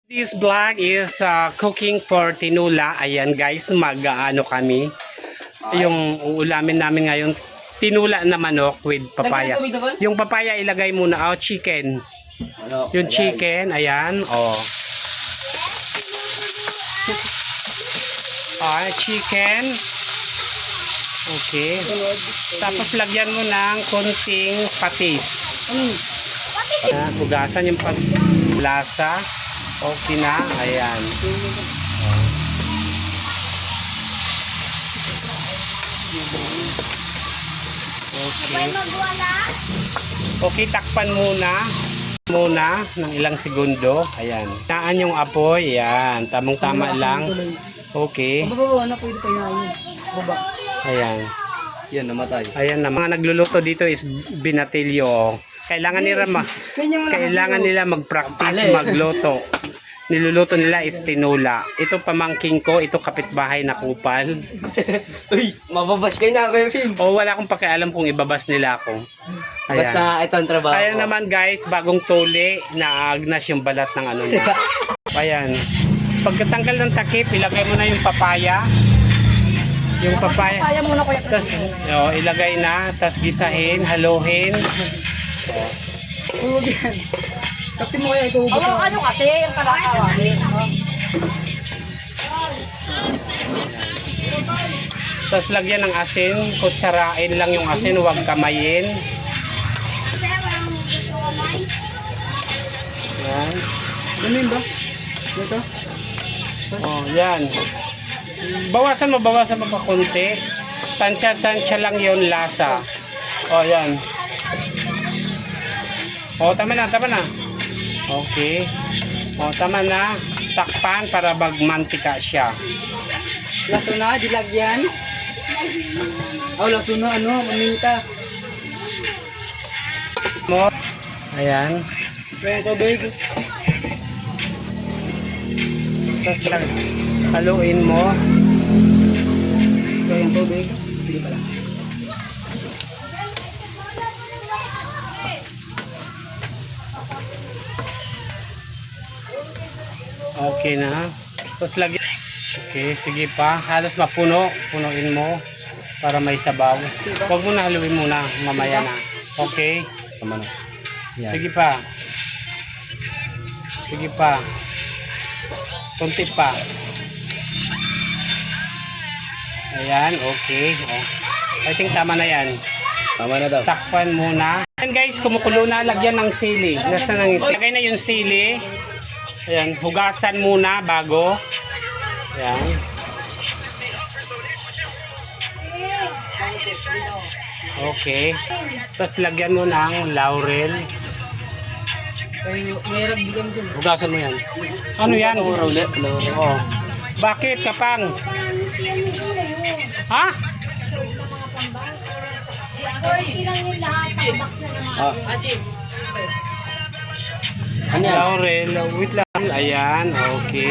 This vlog is cooking for tinula. Ayan guys, mag-ano kami. Yung ulamin namin ngayon, tinula na manok with papaya. Yung papaya ilagay muna. Chicken. Yung chicken, ayan. Chicken. Okay. Tapos lagyan mo ng konting patis. Hugasan yung lasa. Okay na, ayan. Okay. Okay, takpan muna ng ilang segundo. Ayan. Naan yung apoy, ayan. Tamang-tama lang. Okay. Ayan. Yan, namatay. Ayan na, mga nagluluto dito is binatilyo. Kailangan nila mag-practice magluto. Niluluto nila is tinula. Ito pamangking ko, ito kapitbahay na kupal. Uy, mababas kayo na, Kevin. Wala akong pakialam kung ibabas nila ako. Ayan. Basta ito ang trabaho. Ayan naman guys, bagong tuli, naagnas yung balat ng ano niya. Ayan. Pagkatanggal ng takip, ilagay mo na yung papaya. Yung papaya. Tapos, ilagay na, tapos gisahin, haluhin. Huwag yan. Kaptin mo kaya ito. Ano kasi, yung kalakawin. Tapos lagyan ng asin, kutsarain lang yung asin, huwag kamayin. Yan. Ganun ba? Ito? Yan. Bawasan mo pa konti. Tansya lang yung lasa. Yan. Tama na. Okay. Tama na. Takpan para magmantika siya. Laso na, dilagyan. Laso na, maminta. Ayan. Kaya tubig. Tapos haluin mo. Kaya tubig. Hindi pala. Okay na. Tapos lagyan. Okay, sige pa. Halos punuin mo para may sabaw. Huwag mo na haluin muna. Mamaya na. Okay. Tama na. Yan. Sige pa. Kunti pa. Ayan, okay. I think tama na yan. Tama na daw. Takpan muna. Ayan guys, kumukulo na. Lagyan ng sili. Nasaan ang sili? Lagay na yung sili. Ayan, hugasan muna bago. Ayan. Okay. Tapos lagyan mo ng laurel. Hugasan mo yan. Ano yan? Bakit, Kapang? Ha? Ano yan? Laurel. Wait lang. Ayan. Okay.